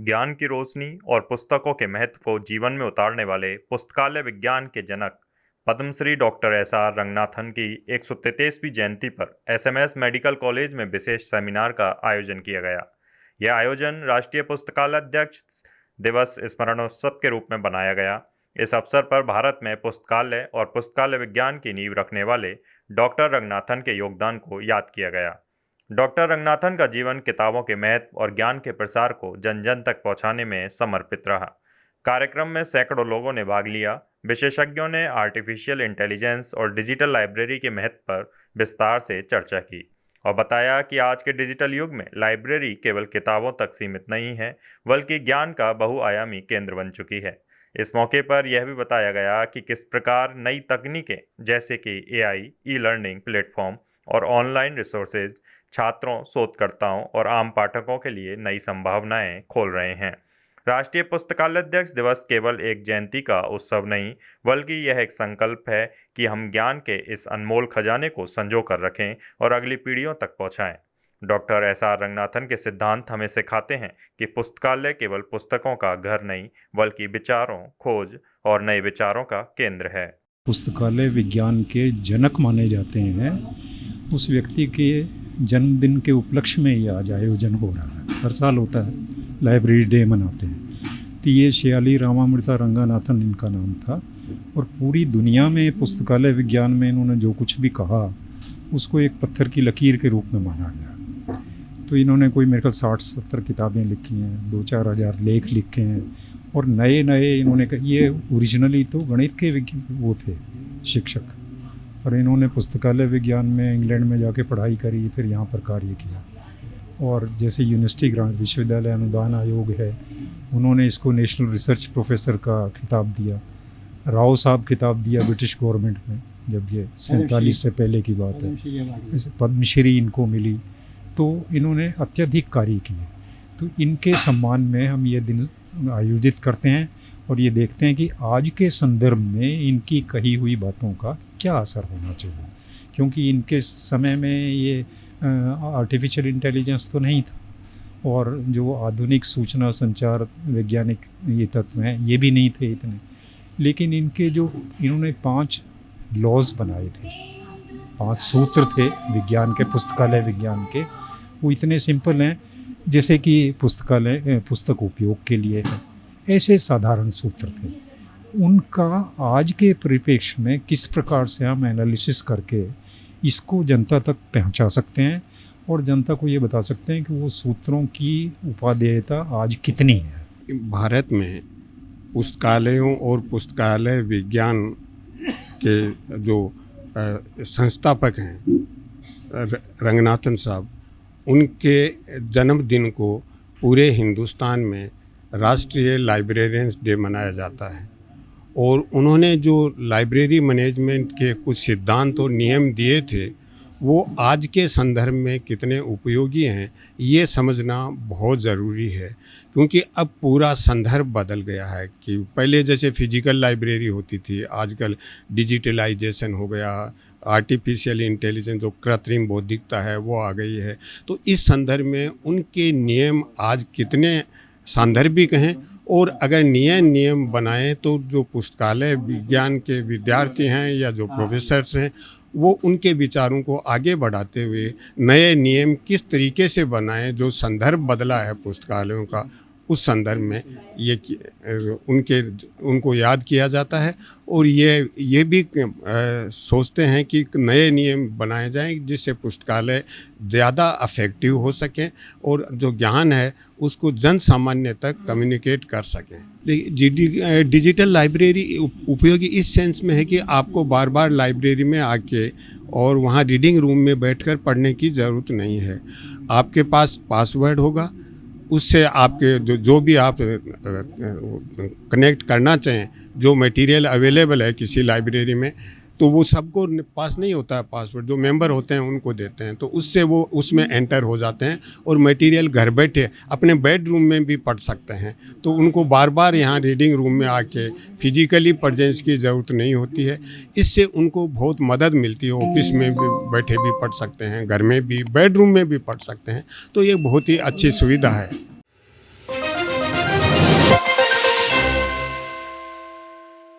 ज्ञान की रोशनी और पुस्तकों के महत्व को जीवन में उतारने वाले पुस्तकालय विज्ञान के जनक पद्मश्री डॉक्टर एस.आर. रंगनाथन की 133वीं जयंती पर एसएमएस मेडिकल कॉलेज में विशेष सेमिनार का आयोजन किया गया। यह आयोजन राष्ट्रीय पुस्तकालय अध्यक्ष दिवस स्मरणोत्सव के रूप में बनाया गया। इस अवसर पर भारत में पुस्तकालय और पुस्तकालय विज्ञान की नींव रखने वाले डॉक्टर रंगनाथन के योगदान को याद किया गया। डॉक्टर रंगनाथन का जीवन किताबों के महत्व और ज्ञान के प्रसार को जन जन तक पहुंचाने में समर्पित रहा। कार्यक्रम में सैकड़ों लोगों ने भाग लिया। विशेषज्ञों ने आर्टिफिशियल इंटेलिजेंस और डिजिटल लाइब्रेरी के महत्व पर विस्तार से चर्चा की और बताया कि आज के डिजिटल युग में लाइब्रेरी केवल किताबों तक सीमित नहीं है, बल्कि ज्ञान का बहुआयामी केंद्र बन चुकी है। इस मौके पर यह भी बताया गया कि किस प्रकार नई तकनीकें जैसे कि एआई, ई लर्निंग प्लेटफॉर्म और ऑनलाइन रिसोर्सेज छात्रों, शोधकर्ताओं और आम पाठकों के लिए नई संभावनाएं खोल रहे हैं। राष्ट्रीय पुस्तकालय अध्यक्ष दिवस केवल एक जयंती का उत्सव नहीं, बल्कि यह एक संकल्प है कि हम ज्ञान के इस अनमोल खजाने को संजो कर रखें और अगली पीढ़ियों तक पहुंचाएं। Doctor SR. रंगनाथन के सिद्धांत हमें सिखाते हैं कि पुस्तकालय केवल पुस्तकों का घर नहीं, बल्कि विचारों, खोज और नए विचारों का केंद्र है। पुस्तकालय विज्ञान के जनक माने जाते हैं। उस व्यक्ति के जन्मदिन के उपलक्ष्य में ये आज आयोजन हो रहा है। हर साल होता है, लाइब्रेरी डे मनाते हैं। तो ये श्याली रामामृता रंगनाथन इनका नाम था और पूरी दुनिया में पुस्तकालय विज्ञान में इन्होंने जो कुछ भी कहा उसको एक पत्थर की लकीर के रूप में माना गया। तो इन्होंने कोई मेरे ख्याल 60-70 किताबें लिखी हैं, 2-4 हज़ार लेख लिखे हैं और नए नए इन्होंने ये ओरिजिनली तो गणित के वो थे शिक्षक, और इन्होंने पुस्तकालय विज्ञान में इंग्लैंड में जाके पढ़ाई करी, फिर यहाँ पर कार्य किया। और जैसे यूनिवर्सिटी ग्रांट विश्वविद्यालय अनुदान आयोग है, उन्होंने इसको नेशनल रिसर्च प्रोफेसर का खिताब दिया। राव साहब खिताब दिया ब्रिटिश गवर्नमेंट में, जब ये 47 से पहले की बात है। पद्मश्री इनको मिली। तो इन्होंने अत्यधिक कार्य किए। तो इनके सम्मान में हम ये दिन आयोजित करते हैं और ये देखते हैं कि आज के संदर्भ में इनकी कही हुई बातों का क्या असर होना चाहिए, क्योंकि इनके समय में ये आर्टिफिशियल इंटेलिजेंस तो नहीं था और जो आधुनिक सूचना संचार वैज्ञानिक ये तत्व हैं ये भी नहीं थे इतने। लेकिन इनके जो इन्होंने 5 लॉज बनाए थे, 5 सूत्र थे विज्ञान के, पुस्तकालय विज्ञान के, वो इतने सिंपल हैं जैसे कि पुस्तक उपयोग के लिए है, ऐसे साधारण सूत्र थे। उनका आज के परिप्रेक्ष्य में किस प्रकार से हम एनालिसिस करके इसको जनता तक पहुंचा सकते हैं और जनता को ये बता सकते हैं कि वो सूत्रों की उपादेयता आज कितनी है। भारत में पुस्तकालयों और पुस्तकालय विज्ञान के जो संस्थापक हैं रंगनाथन साहब, उनके जन्मदिन को पूरे हिंदुस्तान में राष्ट्रीय लाइब्रेरियंस डे मनाया जाता है। और उन्होंने जो लाइब्रेरी मैनेजमेंट के कुछ सिद्धांत और नियम दिए थे वो आज के संदर्भ में कितने उपयोगी हैं ये समझना बहुत ज़रूरी है, क्योंकि अब पूरा संदर्भ बदल गया है। कि पहले जैसे फिजिकल लाइब्रेरी होती थी, आजकल डिजिटलाइजेशन हो गया, आर्टिफिशियल इंटेलिजेंस जो कृत्रिम बौद्धिकता है वो आ गई है। तो इस संदर्भ में उनके नियम आज कितने सांदर्भिक हैं, और अगर नए नियम बनाएं तो जो पुस्तकालय विज्ञान के विद्यार्थी हैं या जो प्रोफेसर्स हैं वो उनके विचारों को आगे बढ़ाते हुए नए नियम किस तरीके से बनाएं। जो संदर्भ बदला है पुस्तकालयों का, उस संदर्भ में ये उनको याद किया जाता है। और ये भी सोचते हैं कि नए नियम बनाए जाएं जिससे पुस्तकालय ज़्यादा अफेक्टिव हो सकें और जो ज्ञान है उसको जन सामान्य तक कम्युनिकेट कर सकें। डिजिटल लाइब्रेरी उपयोगी इस सेंस में है कि आपको बार बार लाइब्रेरी में आके और वहाँ रीडिंग रूम में बैठकर पढ़ने की ज़रूरत नहीं है। आपके पास पासवर्ड होगा, उससे आपके जो भी आप कनेक्ट करना चाहें, जो मटेरियल अवेलेबल है किसी लाइब्रेरी में, तो वो सबको पास नहीं होता है पासवर्ड, जो मेंबर होते हैं उनको देते हैं, तो उससे वो उसमें एंटर हो जाते हैं और मटेरियल घर बैठे अपने बेडरूम में भी पढ़ सकते हैं। तो उनको बार बार यहाँ रीडिंग रूम में आके फिजिकली प्रेजेंस की ज़रूरत नहीं होती है। इससे उनको बहुत मदद मिलती है। ऑफिस में भी बैठे भी पढ़ सकते हैं, घर में भी, बेडरूम में भी पढ़ सकते हैं। तो ये बहुत ही अच्छी सुविधा है।